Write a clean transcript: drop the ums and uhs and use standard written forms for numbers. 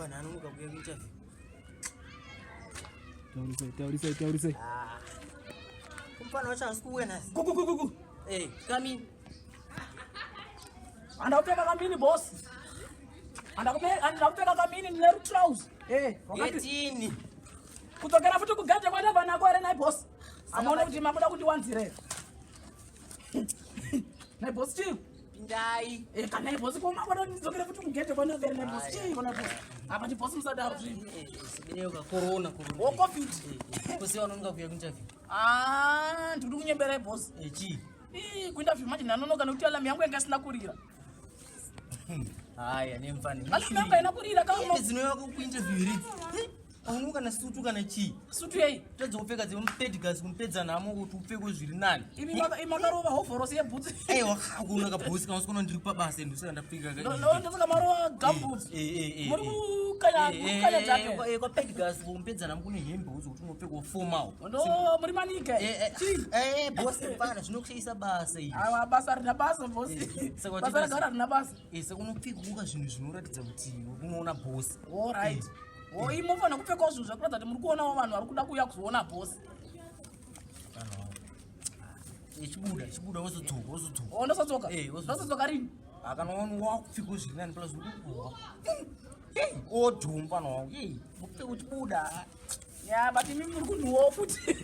mfana anomuka kuya kuinterview. Taurisei. Mfana wacha asikuwe na. Gugu. Come in. Andakupeka kamini boss. Andakupeka kamini neru trousers. Getini. Kutokera futhi kugate kwata vana kware nayi boss. Amone kuti mabuda kuti wanzire. Nayi boss chi. Pindai. Kana nayi boss koma kwata nizokera futhi kugate kwata vere nayi boss chi kona boss. Apa ndi boss musadaro chi. Sibireo ka corona. O covid. Kosi wanomuka kuya kuinterview. Ndiri kunyembera boss. Chi. Kuinterview manje nanonoka nokuti alarm yangu yanga sina kurira. Haya ni mfano. Alarm yangu ina kurira kama zinoya kuinterview iri. Unuka na sutu kana chi. Sutu yei. Tadza kupfeka dzempedgas kumpedza namo kuti upfeke zviri nani. Imakarova hovhorosi yebhutsi. Wakuna kabhosi kana usikona ndiri pabasa ndisaka ndapfeka. Ndosaka marova gumboots. Muri kukanya jape. Kwa pedgas kumpedza namo kune hembe uzokuti unopfeka formal. Ndo muri manike. Bosi mfana zvinokushayisa basa izvi. Basa rina basa bosi. Basa ragara rina basa. Saka unopfeka kuka zvinhu zvinoratidza kuti unoona bosi. All right. Imofana kupfekawo zvinhu zvekuratidza kuti muri kuonawo vanhu vari kuda kuuya kuzoona bosi. Chibuda wozodzoka. Ndosodzoka. Ndosodzoka rini? Kana wakupfeka zviri nani plus ukuwa. Odhumba nawo. Upfeka chibuda. Ya, but imi muri kunhuwo futi.